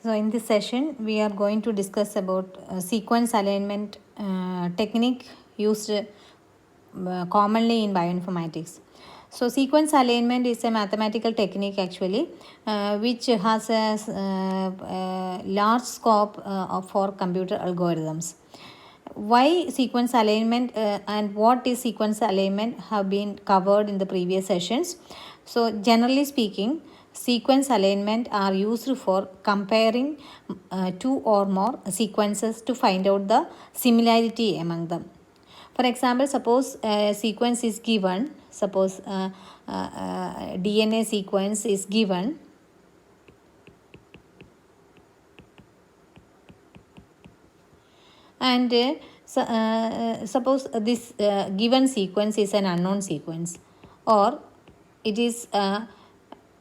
So in this session, we are going to discuss about sequence alignment technique used commonly in bioinformatics. So sequence alignment is a mathematical technique actually, which has a large scope for computer algorithms. Why sequence alignment and what is sequence alignment have been covered in the previous sessions. So generally speaking, sequence alignment are used for comparing two or more sequences to find out the similarity among them. For example, suppose a sequence is given, suppose DNA sequence is given, and suppose this given sequence is an unknown sequence, or it is a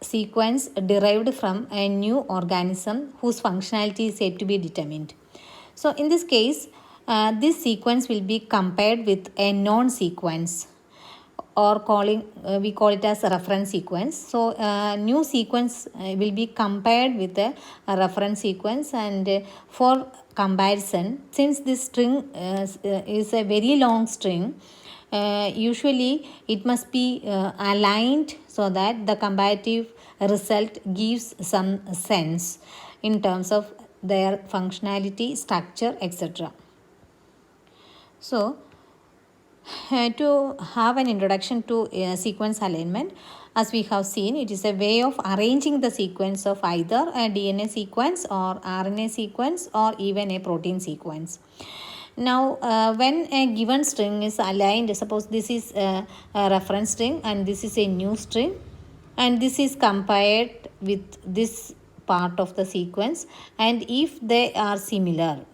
sequence derived from a new organism whose functionality is yet to be determined. So in this case, this sequence will be compared with a known sequence, or we call it as a reference sequence. So new sequence will be compared with a reference sequence, and for comparison, since this string is a very long string, usually it must be aligned so that the comparative result gives some sense in terms of their functionality, structure, etc. So to have an introduction to sequence alignment, as we have seen, it is a way of arranging the sequence of either a DNA sequence or RNA sequence or even a protein sequence. Now, when a given string is aligned, suppose this is a reference string and this is a new string, and this is compared with this part of the sequence, and if they are similar,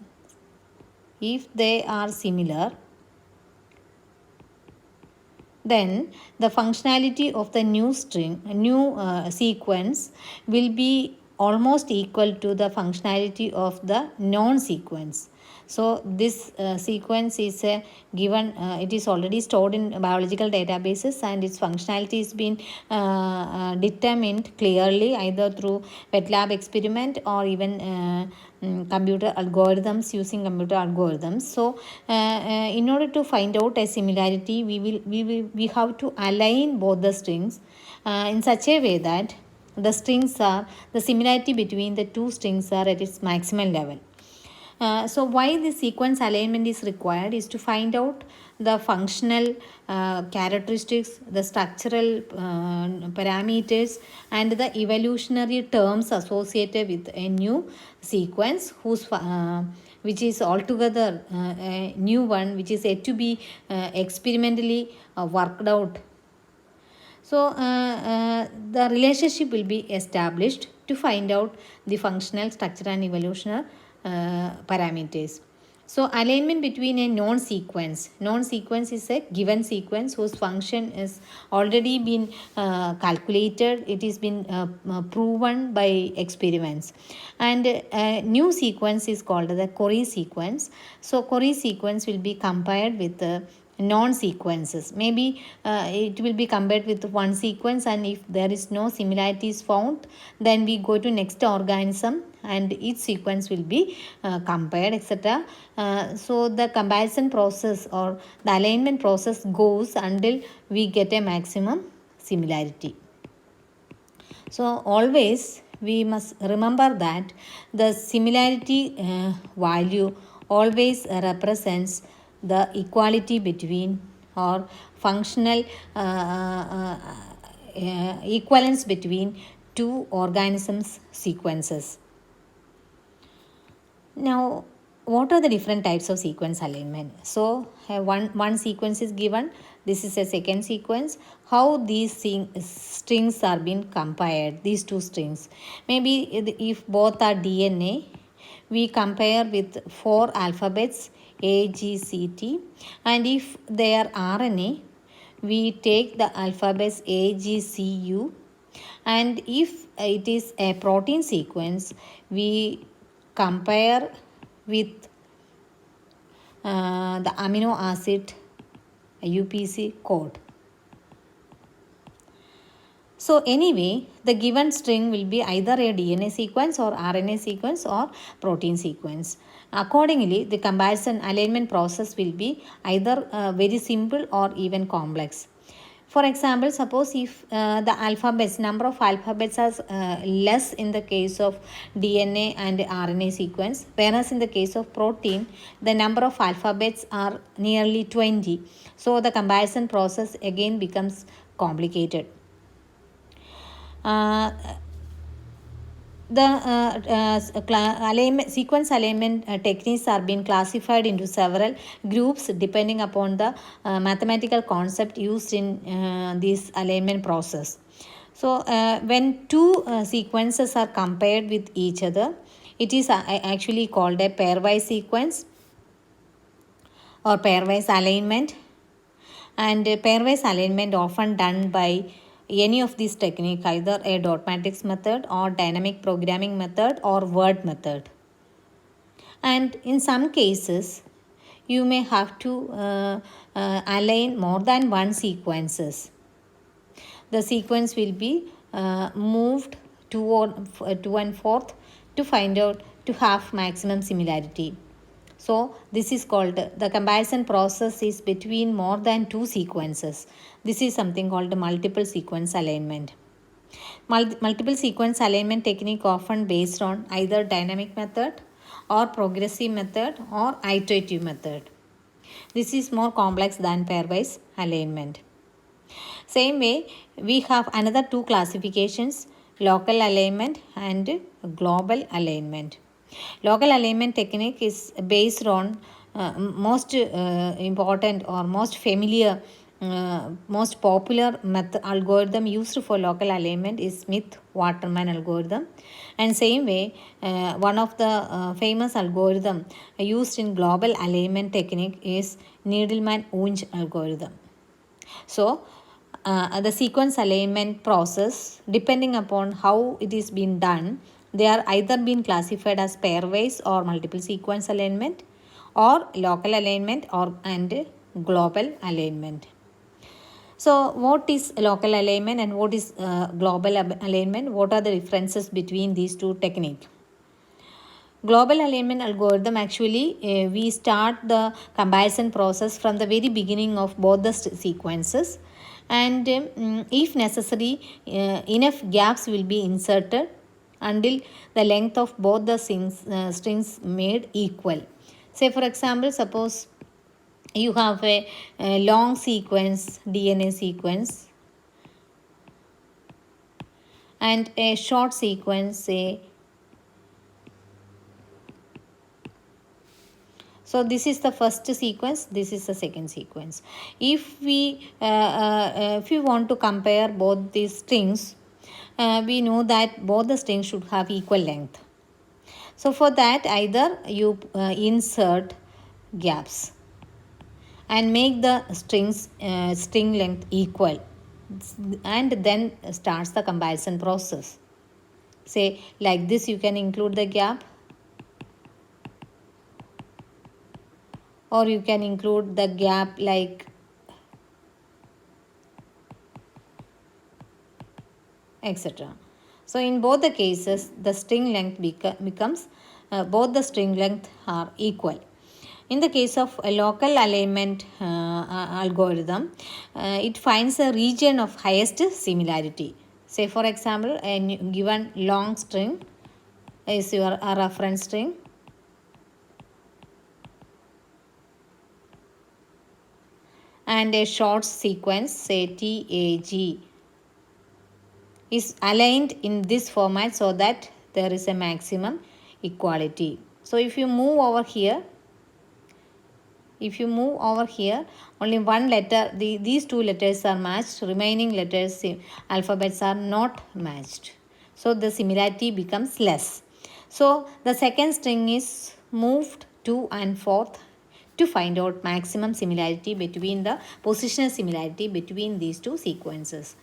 then the functionality of the new sequence will be almost equal to the functionality of the known sequence. So this sequence is given, it is already stored in biological databases, and its functionality has been determined clearly either through wet lab experiment or even computer algorithms, using computer algorithms. So in order to find out a similarity, we have to align both the strings in such a way that the similarity between the two strings are at its maximal level. So why this sequence alignment is required is to find out the functional characteristics, the structural parameters, and the evolutionary terms associated with a new sequence which is altogether a new one, which is yet to be experimentally worked out. So the relationship will be established to find out the functional, structure, and evolutionary parameters. So alignment between a known sequence is a given sequence whose function is already been calculated, it has been proven by experiments, and a new sequence is called the Corey sequence. So Corey sequence will be compared with non sequences. Maybe it will be compared with one sequence, and if there is no similarities found, then we go to next organism and each sequence will be compared, etc. So the comparison process or the alignment process goes until we get a maximum similarity. So always we must remember that the similarity value always represents the equality between or functional equivalence between two organisms sequences. Now, what are the different types of sequence alignment? So one sequence is given, this is a second sequence. How these strings are being compared, these two strings, maybe if both are DNA, we compare with 4 alphabets A, G, C, T, and if they are RNA, we take the alphabets A, G, C, U, and if it is a protein sequence, we compare with the amino acid UPC code. So anyway, the given string will be either a DNA sequence or RNA sequence or protein sequence. Accordingly, the comparison alignment process will be either very simple or even complex. For example, suppose if the alphabets, number of alphabets are less in the case of DNA and RNA sequence, whereas in the case of protein, the number of alphabets are nearly 20. So the comparison process again becomes complicated. The sequence alignment techniques are being classified into several groups depending upon the mathematical concept used in this alignment process. So when two sequences are compared with each other, it is actually called a pairwise sequence or pairwise alignment. And pairwise alignment often done by any of these techniques, either a dot matrix method or dynamic programming method or word method. And in some cases, you may have to align more than one sequences. The sequence will be moved to and forth to find out to have maximum similarity. So this is called, the comparison process is between more than two sequences. This is something called multiple sequence alignment. Multiple sequence alignment technique often based on either dynamic method or progressive method or iterative method. This is more complex than pairwise alignment. Same way, we have another two classifications, local alignment and global alignment. Local alignment technique is based on most important or most familiar, most popular algorithm used for local alignment is Smith-Waterman algorithm. And same way, one of the famous algorithm used in global alignment technique is Needleman-Wunsch algorithm. So the sequence alignment process, depending upon how it is being done, they are either being classified as pairwise or multiple sequence alignment or local alignment and global alignment. So what is local alignment and what is global alignment? What are the differences between these two techniques? Global alignment algorithm, actually we start the comparison process from the very beginning of both the sequences, and if necessary enough gaps will be inserted until the length of both the strings made equal. Say for example, suppose you have a long sequence, DNA sequence, and a short sequence, say. So this is the first sequence, this is the second sequence. If we want to compare both these strings, we know that both the strings should have equal length. So for that, either you insert gaps and make the string length equal, and then starts the comparison process. Say like this, you can include the gap, or you can include the gap like etc. So in both the cases, the string length becomes both the string length are equal. In the case of a local alignment algorithm, it finds a region of highest similarity. Say for example, a given long string is your reference string, and a short sequence, say TAG, is aligned in this format so that there is a maximum equality. So if you move over here, only one letter, these two letters are matched, remaining letters, alphabets are not matched. So the similarity becomes less. So the second string is moved to and forth to find out maximum similarity between the positional similarity between these two sequences.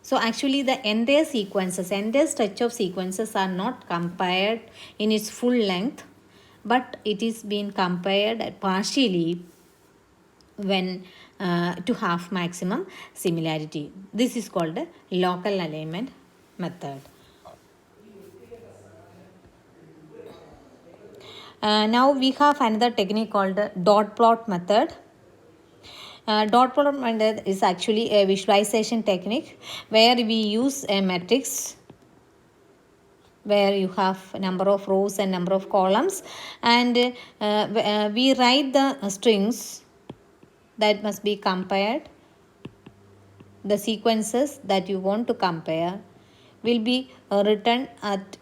So actually the entire stretch of sequences are not compared in its full length, but it is being compared partially when to have maximum similarity. This is called a local alignment method. Now we have another technique called dot plot method. Dot plot method is actually a visualization technique where we use a matrix where you have number of rows and number of columns, and we write the strings that must be compared. The sequences that you want to compare will be written at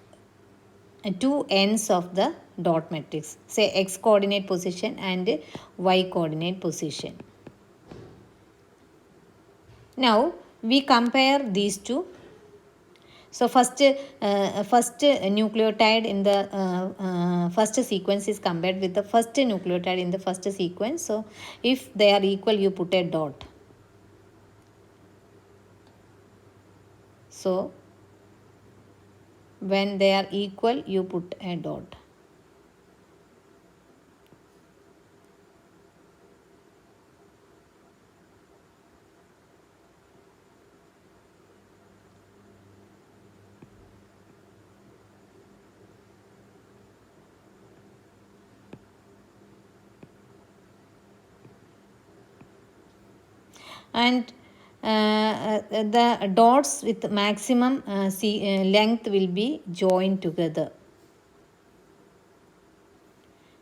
two ends of the dot matrix, say x coordinate position and y coordinate position. Now we compare these two. So first nucleotide in the first sequence is compared with the first nucleotide in the first sequence. So if they are equal, you put a dot. So when they are equal, you put a dot. And the dots with maximum length will be joined together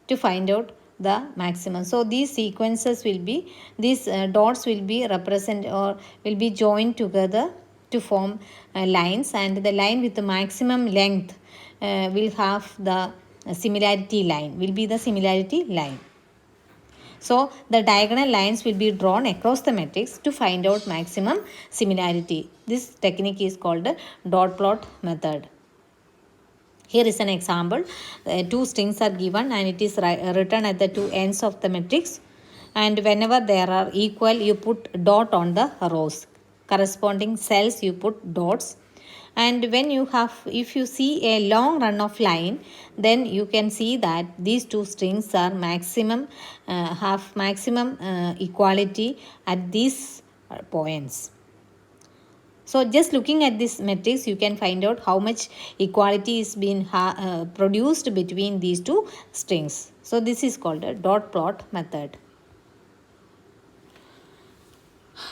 to find out the maximum. So these sequences will be, these dots will be represent or will be joined together to form lines, and the line with the maximum length will have the similarity line, will be the similarity line. So the diagonal lines will be drawn across the matrix to find out maximum similarity. This technique is called dot plot method. Here is an example. Two strings are given and it is written at the two ends of the matrix. And whenever they are equal, you put dot on the rows. Corresponding cells, you put dots. And when you have, if you see a long run of line, then you can see that these two strings are maximum, have maximum equality at these points. So just looking at this matrix, you can find out how much equality is being produced between these two strings. So this is called a dot plot method.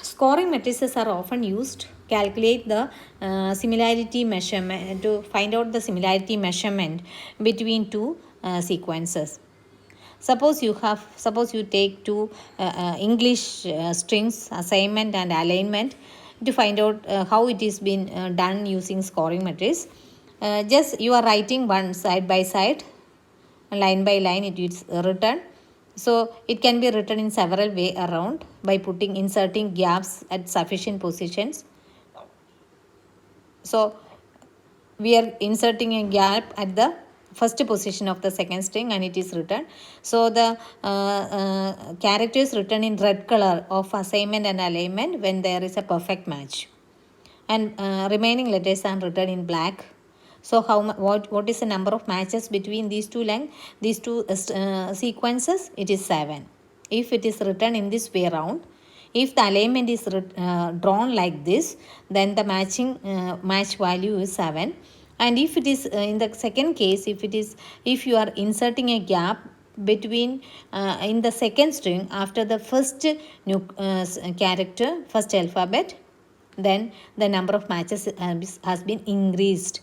Scoring matrices are often used to calculate the similarity measurement, to find out the similarity measurement between two sequences. Suppose you take two English strings, assignment and alignment, to find out how it is been done using scoring matrix. Just you are writing one side by side, line by line it is written. So it can be written in several way around by inserting gaps at sufficient positions. So we are inserting a gap at the first position of the second string and it is written. So the character is written in red color of assignment and alignment when there is a perfect match, and remaining letters are written in black. So what is the number of matches between these two sequences? It is 7. If it is written in this way around, if the alignment is drawn like this, then the match value is 7. And if it is in the second case, if you are inserting a gap between in the second string after the first character, first alphabet, then the number of matches has been increased.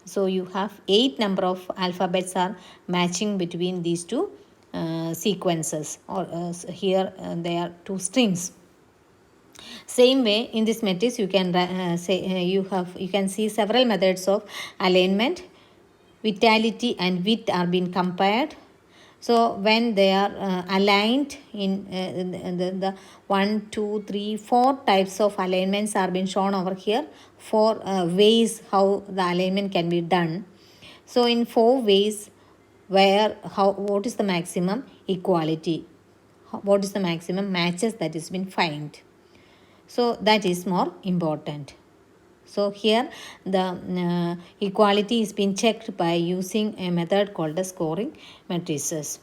So you have 8 number of alphabets are matching between these two sequences, or here they are two strings. Same way in this matrix you can you can see several methods of alignment. Vitality and width are being compared. So when they are aligned in the 1, 2, 3, 4 types of alignments are being shown over here. 4 ways how the alignment can be done. So in 4 ways, what is the maximum equality? What is the maximum matches that is been found? So that is more important. So here the equality is being checked by using a method called the scoring matrices.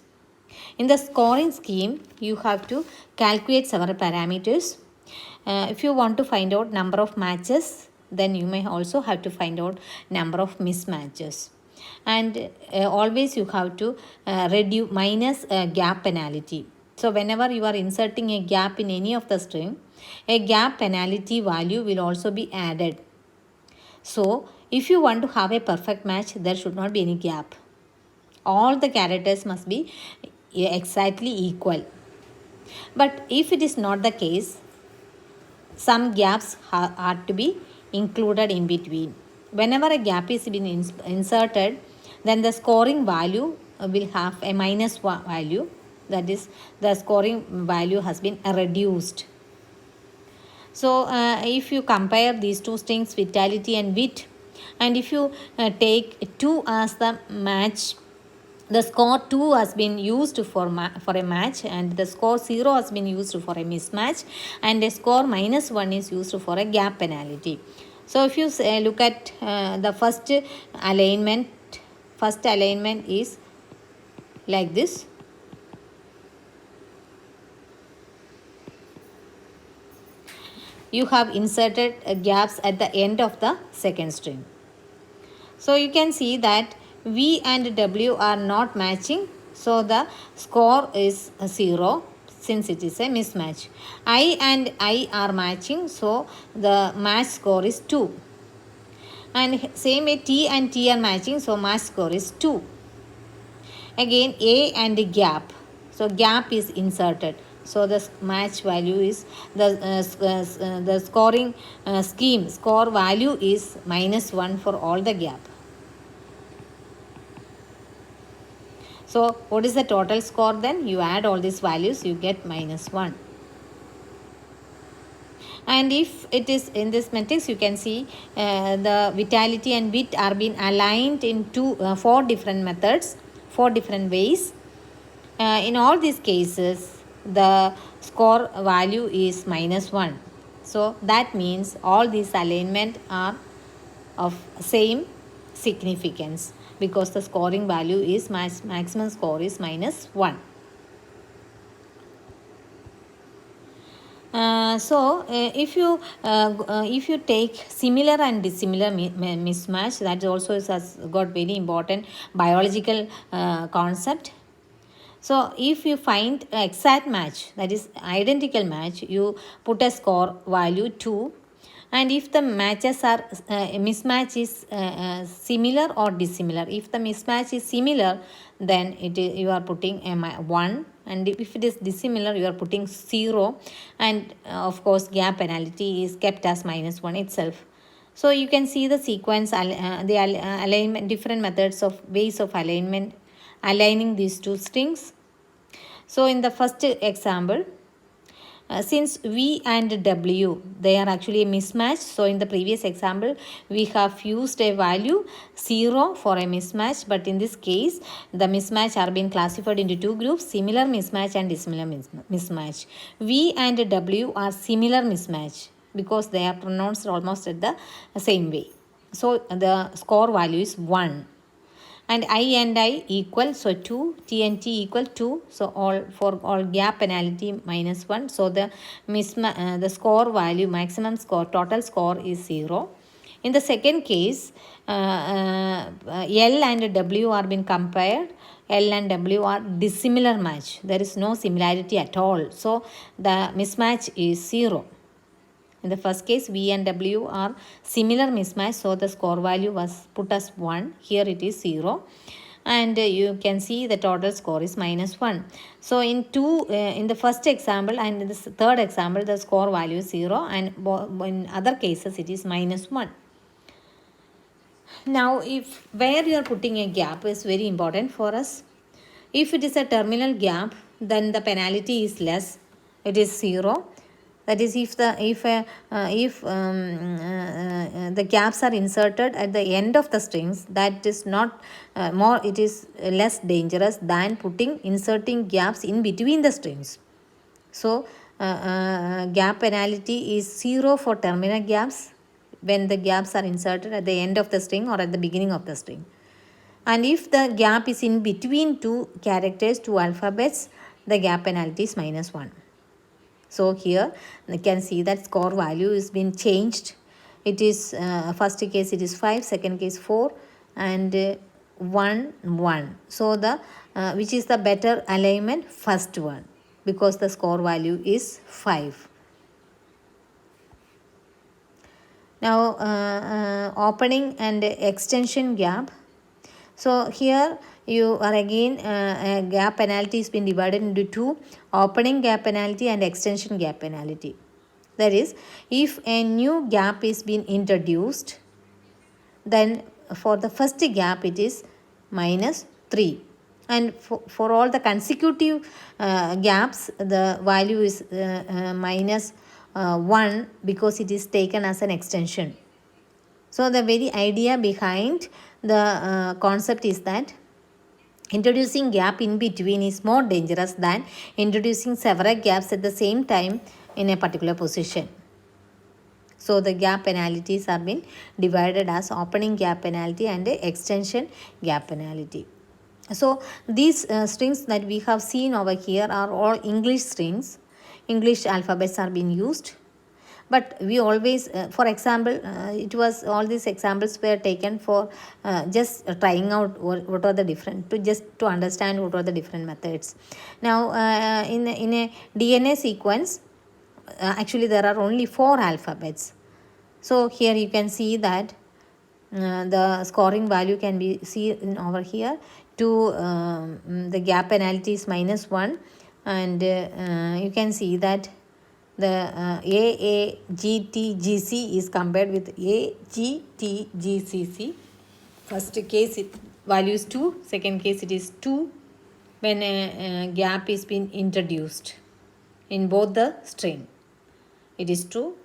In the scoring scheme, you have to calculate several parameters. If you want to find out number of matches, then you may also have to find out number of mismatches. And always you have to reduce minus gap penalty. So whenever you are inserting a gap in any of the string, a gap penalty value will also be added. So if you want to have a perfect match, there should not be any gap. All the characters must be exactly equal. But if it is not the case, some gaps are to be included in between. Whenever a gap is being inserted, then the scoring value will have a minus one value. That is, the scoring value has been reduced. So if you compare these two strings, vitality and wit, and if you take 2 as the match, the score 2 has been used for a match, and the score 0 has been used for a mismatch, and the score minus 1 is used for a gap penalty. So if you look at the first alignment is like this. You have inserted gaps at the end of the second string. So you can see that V and W are not matching, so the score is 0 since it is a mismatch. I and I are matching, so the match score is 2. And same way T and T are matching, so match score is 2. Again A and gap, so gap is inserted. So the match value is the scoring scheme score value is minus 1 for all the gap. So what is the total score then? You add all these values, you get minus 1. And if it is in this matrix, you can see the vitality and wit are being aligned in 4 different methods, 4 different ways. In all these cases, the score value is minus 1. So that means all these alignment are of same significance, because the scoring value is maximum score is minus 1. If you take similar and dissimilar mismatch, that also has got very important biological concept. So if you find exact match, that is identical match, you put a score value 2. And if the matches are mismatch is similar or dissimilar, if the mismatch is similar, then you are putting a 1, and if it is dissimilar, you are putting 0, and of course gap penalty is kept as minus 1 itself. So you can see the sequence, the alignment, different methods of ways of alignment, aligning these two strings. So in the first example, since V and W, they are actually a mismatch. So in the previous example, we have used a value 0 for a mismatch. But in this case, the mismatch are being classified into 2 groups, similar mismatch and dissimilar mismatch. V and W are similar mismatch because they are pronounced almost at the same way. So the score value is 1. And I and I equal, so 2, T and T equal 2, so all gap penalty minus 1, so the score value, maximum score, total score is 0. In the second case, L and W are being compared. L and W are dissimilar match. There is no similarity at all, so the mismatch is 0. In the first case, V and W are similar mismatch, so the score value was put as 1. Here it is 0. And you can see the total score is minus 1. So in the first example and in the third example, the score value is 0, and in other cases it is minus 1. Now, if where you are putting a gap is very important for us. If it is a terminal gap, then the penalty is less. It is 0. That is, if the gaps are inserted at the end of the strings, that is not it is less dangerous than inserting gaps in between the strings. So gap penalty is 0 for terminal gaps when the gaps are inserted at the end of the string or at the beginning of the string. And if the gap is in between two characters, two alphabets, the gap penalty is -1. So here you can see that score value is been changed. It is first case it is 5, second case 4, and 1 1. So the which is the better alignment? First one, because the score value is 5. Now opening and extension gap. So here you are again gap penalty has been divided into two: opening gap penalty and extension gap penalty. That is, if a new gap is being introduced, then for the first gap it is -3, and for all the consecutive gaps the value is -1, because it is taken as an extension. So the very idea behind the concept is that introducing gap in between is more dangerous than introducing several gaps at the same time in a particular position. So the gap penalties are being divided as opening gap penalty and extension gap penalty. So these strings that we have seen over here are all English strings. English alphabets are being used. But we always, for example, it was all these examples were taken for just trying out what are the different, to understand what are the different methods. Now in a DNA sequence, actually there are only 4 alphabets. So here you can see that the scoring value can be seen over here. The gap penalty is -1, and you can see that the AAGTGC is compared with AGTGCC. First case value is 2, second case it is 2 when a gap is being introduced in both the string. It is true.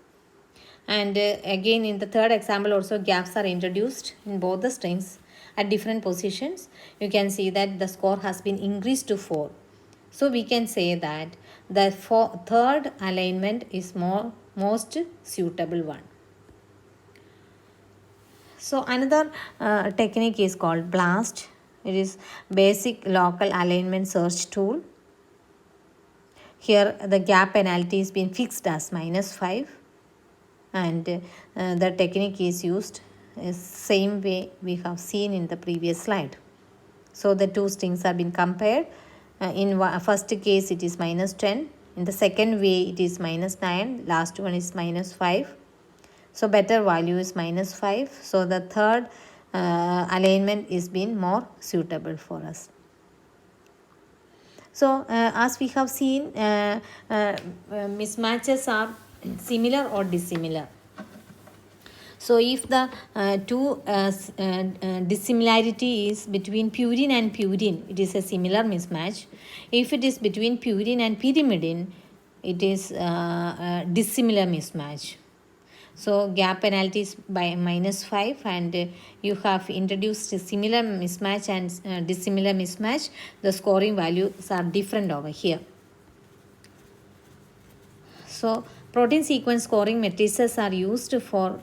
And again in the third example also gaps are introduced in both the strings at different positions. You can see that the score has been increased to 4. So we can say that the third alignment is most suitable one. So another technique is called BLAST. It is basic local alignment search tool. Here the gap penalty is being fixed as -5, and the technique is used same way we have seen in the previous slide. So the two strings have been compared. In first case it is -10, in the second way it is -9, last one is -5. So better value is -5. So the third alignment is being more suitable for us. So as we have seen, mismatches are similar or dissimilar. So if the two dissimilarity is between purine and purine, it is a similar mismatch. If it is between purine and pyrimidine, it is a dissimilar mismatch. So gap penalty is by -5, and you have introduced a similar mismatch and dissimilar mismatch. The scoring values are different over here. So protein sequence scoring matrices are used for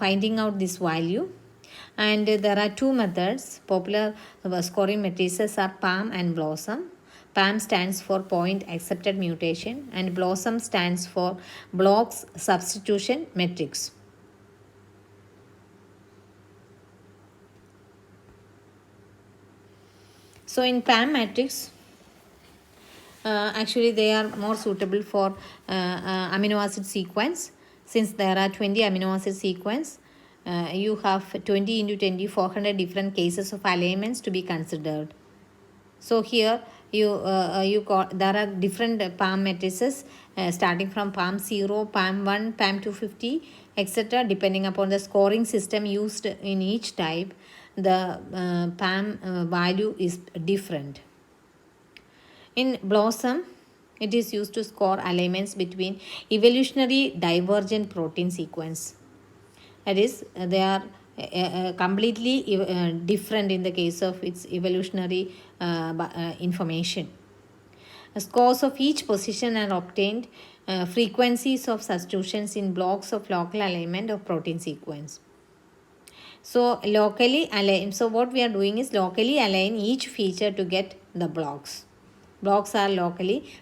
finding out this value, and there are two methods. Popular scoring matrices are PAM and BLOSSOM. PAM stands for point accepted mutation, and BLOSSOM stands for blocks substitution matrix. So in PAM matrix, actually they are more suitable for amino acid sequence. Since there are 20 amino acid sequence, you have 20 into 20, 400 different cases of alignments to be considered. So here there are different PAM matrices starting from PAM 0, PAM 1, PAM 250, etc. Depending upon the scoring system used in each type, the PAM value is different. In BLOSSOM, it is used to score alignments between evolutionary divergent protein sequence. That is, they are completely different in the case of its evolutionary information. Scores of each position are obtained. Frequencies of substitutions in blocks of local alignment of protein sequence. So locally align, so what we are doing is locally align each feature to get the blocks. Blocks are locally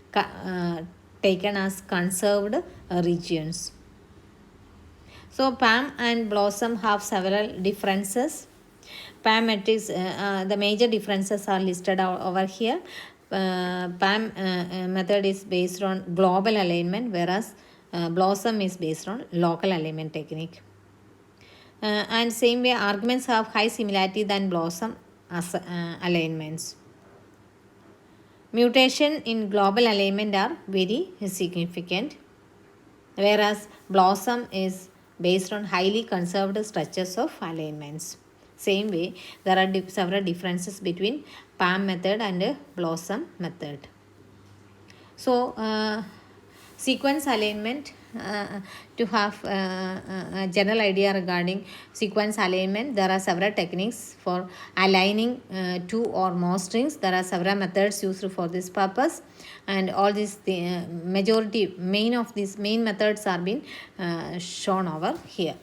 taken as conserved regions. So PAM and BLOSSOM have several differences. PAM metrics, the major differences are listed over here. PAM method is based on global alignment, whereas BLOSSOM is based on local alignment technique. And same way, arguments have high similarity than BLOSSOM as alignments. Mutation in global alignment are very significant, whereas BLOSSOM is based on highly conserved structures of alignments. Same way, there are several differences between PAM method and BLOSSOM method. So, sequence alignment, to have a general idea regarding sequence alignment, there are several techniques for aligning two or more strings. There are several methods used for this purpose, and all these main of these main methods are being shown over here.